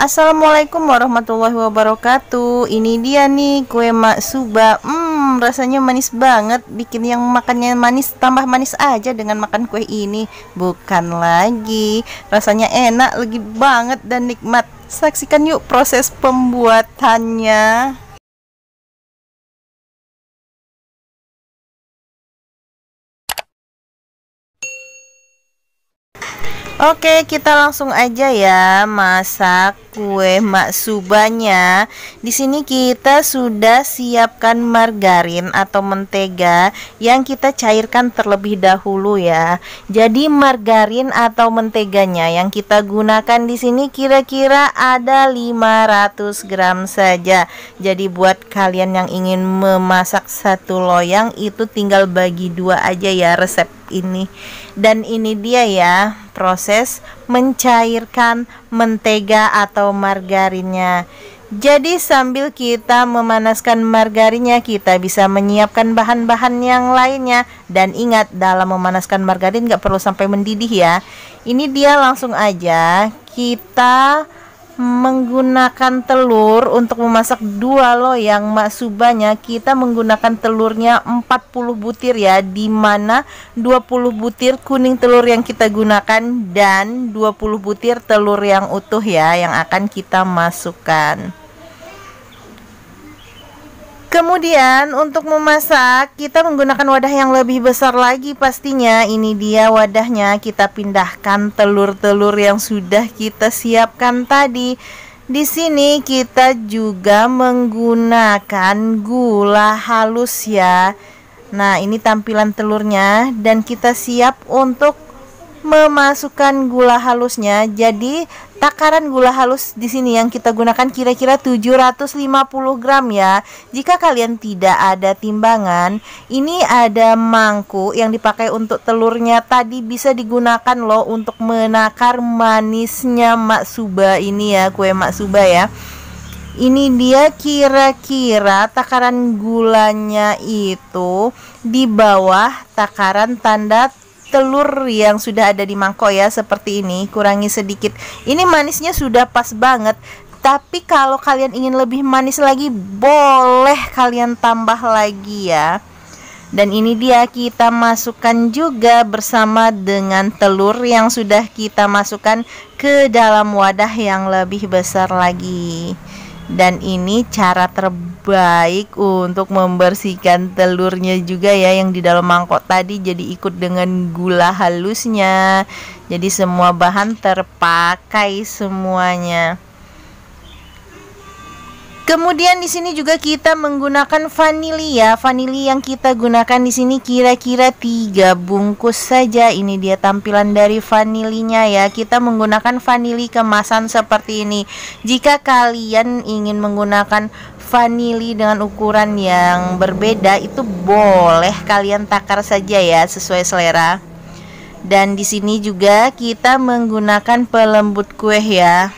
Assalamualaikum warahmatullahi wabarakatuh. Ini dia nih kue maksuba. Rasanya manis banget. Bikin yang makannya manis tambah manis aja dengan makan kue ini. Bukan lagi. Rasanya enak lagi banget dan nikmat. Saksikan yuk proses pembuatannya. Oke, kita langsung aja ya masak kue maksubanya. Di sini kita sudah siapkan margarin atau mentega yang kita cairkan terlebih dahulu ya. Jadi margarin atau menteganya yang kita gunakan di sini kira-kira ada 500 gram saja. Jadi buat kalian yang ingin memasak satu loyang itu tinggal bagi dua aja ya resep ini. Dan ini dia ya proses mencairkan mentega atau margarinnya. Jadi sambil kita memanaskan margarinnya, kita bisa menyiapkan bahan-bahan yang lainnya. Dan ingat, dalam memanaskan margarin nggak perlu sampai mendidih ya. Ini dia langsung aja kita menggunakan telur untuk memasak 2 loyang maksubanya. Kita menggunakan telurnya 40 butir ya, dimana 20 butir kuning telur yang kita gunakan dan 20 butir telur yang utuh ya yang akan kita masukkan. Kemudian untuk memasak kita menggunakan wadah yang lebih besar lagi pastinya. Ini dia wadahnya, kita pindahkan telur-telur yang sudah kita siapkan tadi. Di sini kita juga menggunakan gula halus ya. Nah, ini tampilan telurnya dan kita siap untuk memasukkan gula halusnya. Jadi takaran gula halus di sini yang kita gunakan kira-kira 750 gram ya. Jika kalian tidak ada timbangan, ini ada mangkuk yang dipakai untuk telurnya tadi, bisa digunakan loh untuk menakar manisnya maksuba ini ya, kue maksuba ya. Ini dia kira-kira takaran gulanya itu di bawah takaran tanda telur yang sudah ada di mangkok ya, seperti ini. Kurangi sedikit, ini manisnya sudah pas banget. Tapi kalau kalian ingin lebih manis lagi, boleh kalian tambah lagi ya. Dan ini dia kita masukkan juga bersama dengan telur yang sudah kita masukkan ke dalam wadah yang lebih besar lagi. Dan ini cara terbaik untuk membersihkan telurnya juga ya, yang di dalam mangkok tadi jadi ikut dengan gula halusnya. Jadi semua bahan terpakai semuanya. Kemudian di sini juga kita menggunakan vanili ya. Vanili yang kita gunakan di sini kira-kira 3 bungkus saja. Ini dia tampilan dari vanilinya ya. Kita menggunakan vanili kemasan seperti ini. Jika kalian ingin menggunakan vanili dengan ukuran yang berbeda, itu boleh kalian takar saja ya sesuai selera. Dan di sini juga kita menggunakan pelembut kue ya.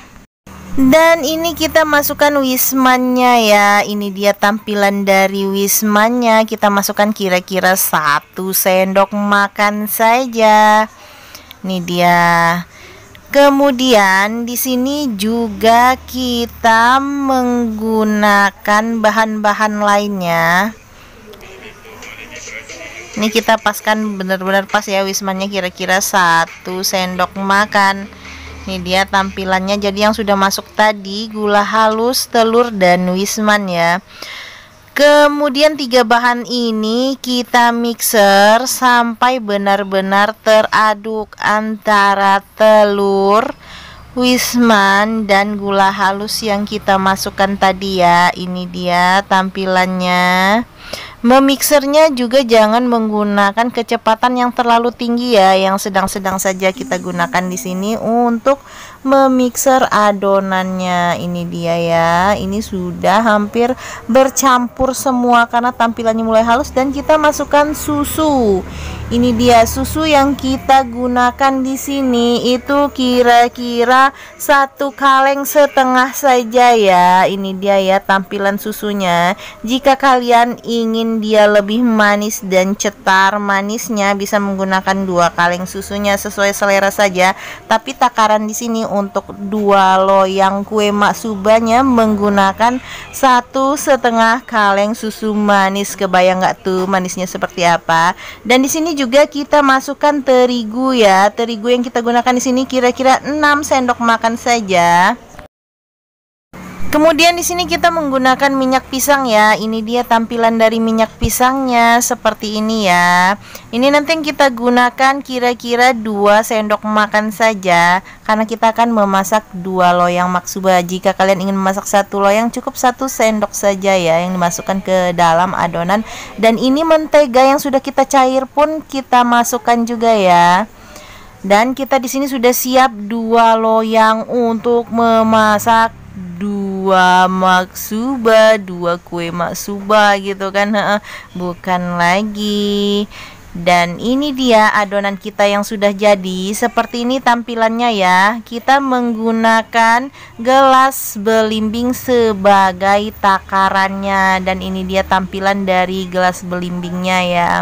Dan ini kita masukkan wismannya ya. Ini dia tampilan dari wismannya. Kita masukkan kira-kira 1 sendok makan saja. Ini dia. Kemudian di sini juga kita menggunakan bahan-bahan lainnya. Ini kita paskan benar-benar pas ya wismannya, kira-kira 1 sendok makan. Ini dia tampilannya. Jadi yang sudah masuk tadi gula halus, telur, dan wisman ya. Kemudian 3 bahan ini kita mixer sampai benar-benar teraduk antara telur, wisman, dan gula halus yang kita masukkan tadi ya. Ini dia tampilannya. Memixernya juga jangan menggunakan kecepatan yang terlalu tinggi ya, yang sedang-sedang saja kita gunakan di sini untuk memixer adonannya. Ini dia ya, ini sudah hampir bercampur semua karena tampilannya mulai halus. Dan kita masukkan susu. Ini dia susu yang kita gunakan di sini itu kira-kira 1,5 kaleng saja ya. Ini dia ya tampilan susunya. Jika kalian ingin ingin dia lebih manis dan cetar manisnya, bisa menggunakan 2 kaleng susunya, sesuai selera saja. Tapi takaran di sini untuk 2 loyang kue maksubanya menggunakan 1,5 kaleng susu manis. Kebayang nggak tuh manisnya seperti apa? Dan di sini juga kita masukkan terigu ya. Terigu yang kita gunakan di sini kira-kira 6 sendok makan saja. Kemudian di sini kita menggunakan minyak pisang ya. Ini dia tampilan dari minyak pisangnya seperti ini ya. Ini nanti yang kita gunakan kira-kira 2 sendok makan saja, karena kita akan memasak 2 loyang maksuba. Jika kalian ingin memasak 1 loyang, cukup 1 sendok saja ya yang dimasukkan ke dalam adonan. Dan ini mentega yang sudah kita cair pun kita masukkan juga ya. Dan kita di sini sudah siap 2 loyang untuk memasak 2 maksuba, 2 kue maksuba gitu kan, bukan lagi. Dan ini dia adonan kita yang sudah jadi. Seperti ini tampilannya ya. Kita menggunakan gelas belimbing sebagai takarannya, dan ini dia tampilan dari gelas belimbingnya ya.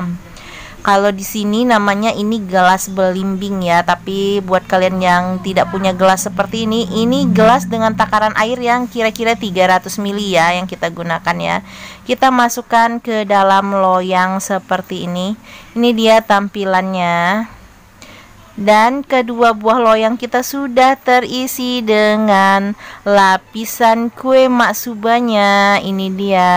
Kalau di sini namanya ini gelas belimbing ya, tapi buat kalian yang tidak punya gelas seperti ini gelas dengan takaran air yang kira-kira 300 ml ya yang kita gunakan ya. Kita masukkan ke dalam loyang seperti ini. Ini dia tampilannya. Dan kedua buah loyang kita sudah terisi dengan lapisan kue maksubanya. Ini dia.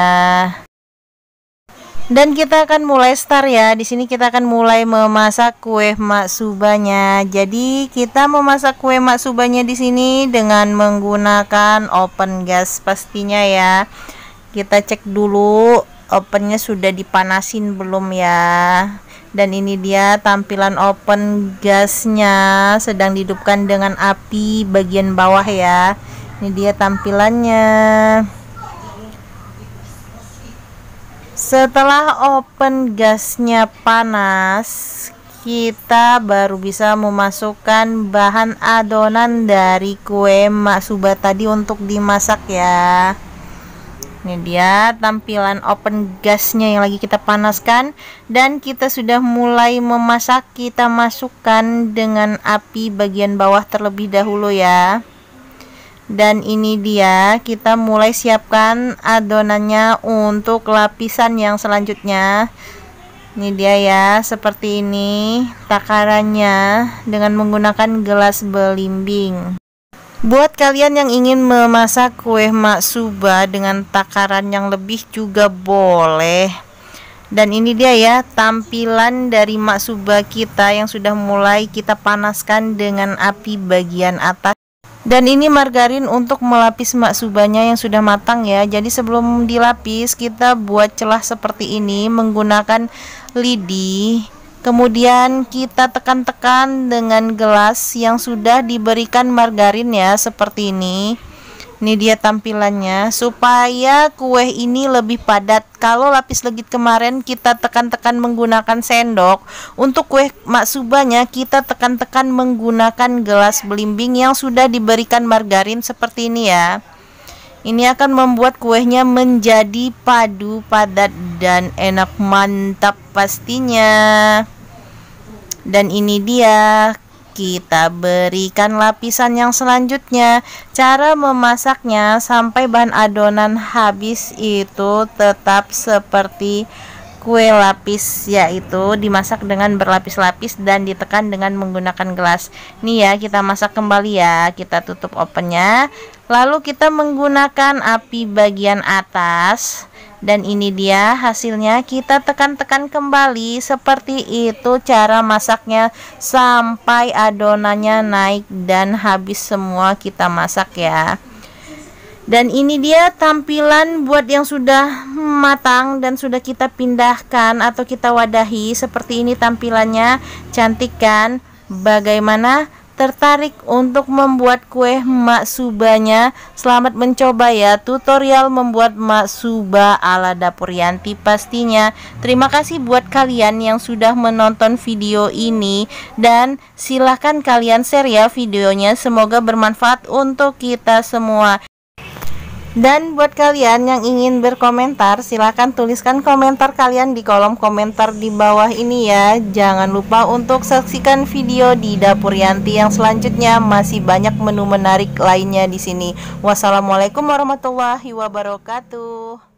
Dan kita akan mulai start ya. Di sini kita akan mulai memasak kue maksubanya. Jadi kita memasak kue maksubanya di sini dengan menggunakan oven gas pastinya ya. Kita cek dulu ovennya sudah dipanasin belum ya. Dan ini dia tampilan oven gasnya, sedang dihidupkan dengan api bagian bawah ya. Ini dia tampilannya. Setelah oven gasnya panas, kita baru bisa memasukkan bahan adonan dari kue maksuba tadi untuk dimasak ya. Ini dia tampilan oven gasnya yang lagi kita panaskan, dan kita sudah mulai memasak. Kita masukkan dengan api bagian bawah terlebih dahulu ya. Dan ini dia, kita mulai siapkan adonannya untuk lapisan yang selanjutnya. Ini dia ya, seperti ini takarannya dengan menggunakan gelas belimbing. Buat kalian yang ingin memasak kue maksuba dengan takaran yang lebih juga boleh. Dan ini dia ya tampilan dari maksuba kita yang sudah mulai kita panaskan dengan api bagian atas. Dan ini margarin untuk melapis maksubanya yang sudah matang ya. Jadi sebelum dilapis kita buat celah seperti ini menggunakan lidi. Kemudian kita tekan-tekan dengan gelas yang sudah diberikan margarin ya, seperti ini. Ini dia tampilannya, supaya kue ini lebih padat. Kalau lapis legit kemarin kita tekan-tekan menggunakan sendok, untuk kue maksubanya kita tekan-tekan menggunakan gelas belimbing yang sudah diberikan margarin seperti ini ya. Ini akan membuat kuenya menjadi padu, padat, dan enak, mantap pastinya. Dan ini dia, kita berikan lapisan yang selanjutnya. Cara memasaknya sampai bahan adonan habis itu tetap seperti kue lapis, yaitu dimasak dengan berlapis-lapis dan ditekan dengan menggunakan gelas. Nih ya, kita masak kembali ya. Kita tutup ovennya, lalu kita menggunakan api bagian atas. Dan ini dia hasilnya, kita tekan-tekan kembali. Seperti itu cara masaknya sampai adonannya naik dan habis semua kita masak ya. Dan ini dia tampilan buat yang sudah matang dan sudah kita pindahkan atau kita wadahi. Seperti ini tampilannya, cantik kan? Bagaimana? Tertarik untuk membuat kue maksubanya? Selamat mencoba ya, tutorial membuat maksuba ala Dapur Yanti pastinya. Terima kasih buat kalian yang sudah menonton video ini, dan silahkan kalian share ya videonya, semoga bermanfaat untuk kita semua. Dan buat kalian yang ingin berkomentar, silahkan tuliskan komentar kalian di kolom komentar di bawah ini ya. Jangan lupa untuk saksikan video di Dapur Yanti yang selanjutnya, masih banyak menu menarik lainnya di sini. Wassalamualaikum warahmatullahi wabarakatuh.